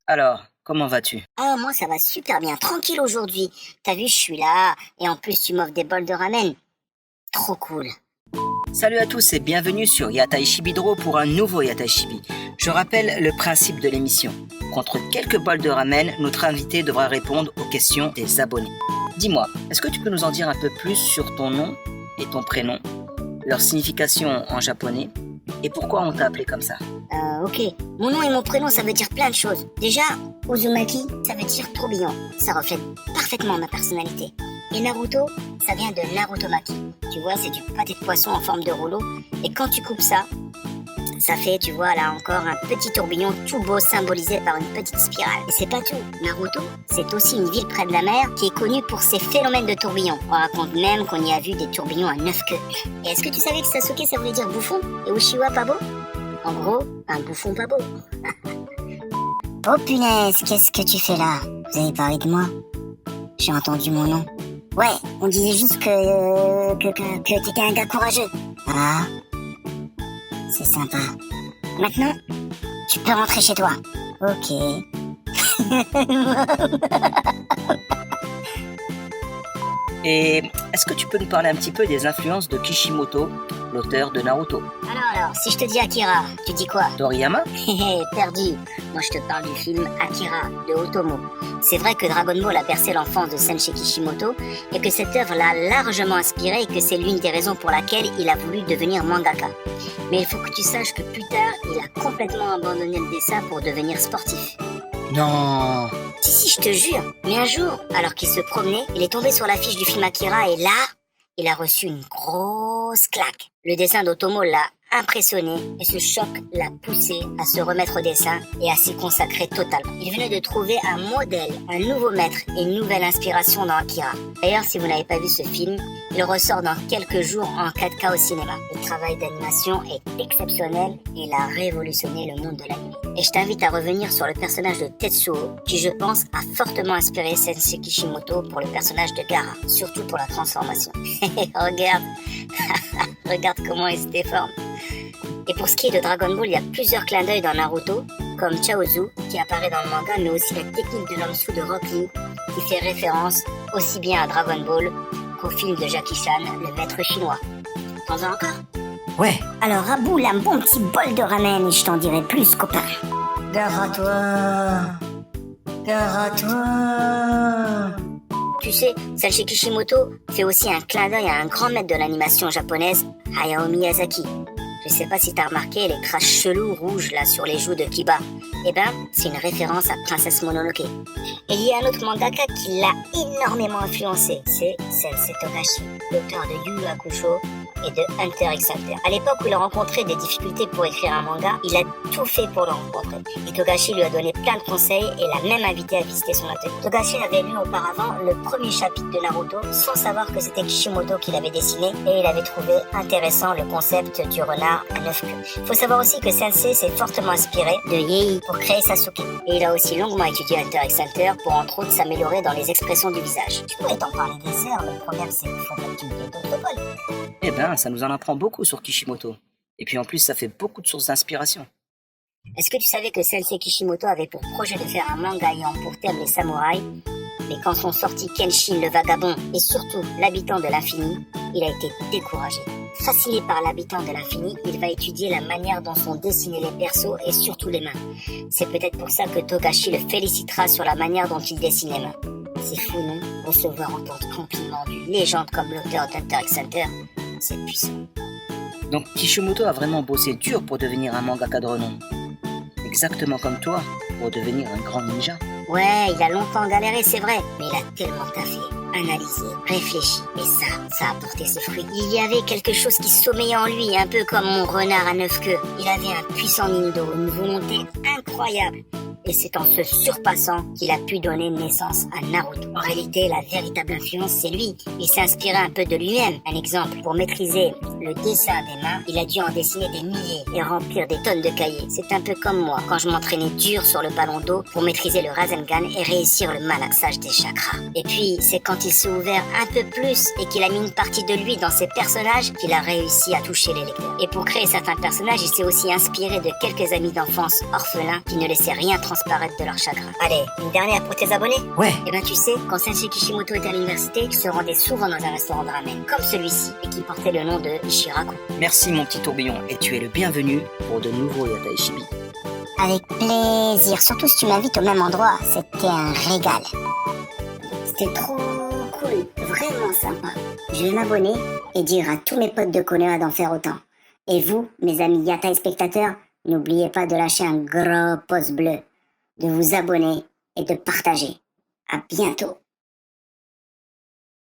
Alors, comment vas-tu? Ah, moi ça va super bien, tranquille aujourd'hui. T'as vu, je suis là, et en plus tu m'offres des bols de ramen. Trop cool. Salut à tous et bienvenue sur Yatai Shibidro pour un nouveau Yatai Shibi. Je rappelle le principe de l'émission. Contre quelques bols de ramen, notre invité devra répondre aux questions des abonnés. Dis-moi, est-ce que tu peux nous en dire un peu plus sur ton nom et ton prénom, leur signification en japonais et pourquoi on t'a appelé comme ça? Ok. Mon nom et mon prénom ça veut dire plein de choses. Déjà, Uzumaki, ça veut dire tourbillon. Ça reflète parfaitement ma personnalité. Et Naruto, ça vient de Narutomaki. Tu vois, c'est du pâté de poisson en forme de rouleau. Et quand tu coupes ça, ça fait, tu vois, là encore un petit tourbillon tout beau symbolisé par une petite spirale. Et c'est pas tout. Naruto, c'est aussi une ville près de la mer qui est connue pour ses phénomènes de tourbillons. On raconte même qu'on y a vu des tourbillons à 9 queues. Et est-ce que tu savais que Sasuke ça voulait dire bouffon et Uchiwa pas beau? En gros, un bouffon pas beau. Oh punaise, qu'est-ce que tu fais là? Vous avez parlé de moi? J'ai entendu mon nom. Ouais, on disait juste que t'étais un gars courageux. Ah, c'est sympa. Maintenant, tu peux rentrer chez toi. Ok. Et est-ce que tu peux nous parler un petit peu des influences de Kishimoto, l'auteur de Naruto? Alors, si je te dis Akira, tu dis quoi? Toriyama? Perdu. Moi, je te parle du film Akira de Otomo. C'est vrai que Dragon Ball a bercé l'enfance de Sensei Kishimoto et que cette œuvre l'a largement inspiré et que c'est l'une des raisons pour laquelle il a voulu devenir mangaka. Mais il faut que tu saches que plus tard, il a complètement abandonné le dessin pour devenir sportif. Non. Si, je te jure. Mais un jour, alors qu'il se promenait, il est tombé sur l'affiche du film Akira et là, il a reçu une grosse claque. Le dessin d'Otomo l'a impressionné et ce choc l'a poussé à se remettre au dessin et à s'y consacrer totalement. Il venait de trouver un modèle, un nouveau maître et une nouvelle inspiration dans Akira. D'ailleurs, si vous n'avez pas vu ce film, il ressort dans quelques jours en 4K au cinéma. Le travail d'animation est exceptionnel et il a révolutionné le monde de l'anime. Et je t'invite à revenir sur le personnage de Tetsuo, qui je pense a fortement inspiré Sensei Kishimoto pour le personnage de Gaara, surtout pour la transformation. Regarde, regarde comment il se déforme. Et pour ce qui est de Dragon Ball, il y a plusieurs clins d'œil dans Naruto, comme Chaozu, qui apparaît dans le manga, mais aussi la technique de l'homme sous de Rock Lee, qui fait référence aussi bien à Dragon Ball qu'au film de Jackie Chan, le maître chinois. T'en veux encore? Ouais. Alors aboule un bon petit bol de ramen et je t'en dirai plus, copain. Gare à toi. Gare à toi. Tu sais, Sensei Kishimoto fait aussi un clin d'œil à un grand maître de l'animation japonaise, Hayao Miyazaki. Je sais pas si t'as remarqué les traces cheloues rouges là sur les joues de Kiba. Eh ben, c'est une référence à Princesse Mononoke. Et il y a un autre mangaka qui l'a énormément influencé, c'est Sensei Togashi, l'auteur de Yu Yu Hakusho et de Hunter x Hunter. À l'époque où il a rencontré des difficultés pour écrire un manga, il a tout fait pour le rencontrer. Et Togashi lui a donné plein de conseils et l'a même invité à visiter son atelier. Togashi avait lu auparavant le premier chapitre de Naruto sans savoir que c'était Kishimoto qui l'avait dessiné et il avait trouvé intéressant le concept du renard à 9 queues. Faut savoir aussi que Sensei s'est fortement inspiré de Yei pour créer Sasuke. Et il a aussi longuement étudié Hunter x Hunter pour entre autres s'améliorer dans les expressions du visage. Je pourrais t'en parler des heures, mais le problème c'est qu'il faudrait que tu me payes d'autres bols. Eh ben, ça nous en apprend beaucoup sur Kishimoto. Et puis en plus, ça fait beaucoup de sources d'inspiration. Est-ce que tu savais que Sensei Kishimoto avait pour projet de faire un manga ayant pour thème les samouraïs? Mais quand sont sortis Kenshin le vagabond et surtout l'habitant de l'infini, il a été découragé. Fasciné par l'habitant de l'infini, il va étudier la manière dont sont dessinés les persos et surtout les mains. C'est peut-être pour ça que Togashi le félicitera sur la manière dont il dessine les mains. C'est fou, non? Recevoir autant de compliments d'une légende comme l'auteur d'Hunter x Hunter, c'est puissant. Donc Kishimoto a vraiment bossé dur pour devenir un mangaka de renom. Exactement comme toi, pour devenir un grand ninja. Ouais, il a longtemps galéré, c'est vrai, mais il a tellement taffé, analysé, réfléchi, et ça a porté ses fruits. Il y avait quelque chose qui sommeillait en lui, un peu comme mon renard à 9 queues. Il avait un puissant nindo, une volonté incroyable. Et c'est en se surpassant qu'il a pu donner naissance à Naruto. En réalité, la véritable influence, c'est lui. Il s'est inspiré un peu de lui-même. Un exemple, pour maîtriser le dessin des mains, il a dû en dessiner des milliers et remplir des tonnes de cahiers. C'est un peu comme moi, quand je m'entraînais dur sur le ballon d'eau pour maîtriser le Rasengan et réussir le malaxage des chakras. Et puis, c'est quand il s'est ouvert un peu plus et qu'il a mis une partie de lui dans ses personnages qu'il a réussi à toucher les lecteurs. Et pour créer certains personnages, il s'est aussi inspiré de quelques amis d'enfance orphelins qui ne laissaient rien transparaître transparaître de leur chagrin. Allez, une dernière pour tes abonnés? Ouais. Eh ben tu sais, quand Sensei Kishimoto était à l'université, il se rendait souvent dans un restaurant de ramen, comme celui-ci, et qui portait le nom de Ishiraku. Merci mon petit tourbillon, et tu es le bienvenu pour de nouveaux Yatai Shibi. Avec plaisir, surtout si tu m'invites au même endroit, c'était un régal. C'était trop cool, vraiment sympa. Je vais m'abonner et dire à tous mes potes de Konoha d'en faire autant. Et vous, mes amis Yatai spectateurs, n'oubliez pas de lâcher un gros pouce bleu, de vous abonner et de partager. À bientôt.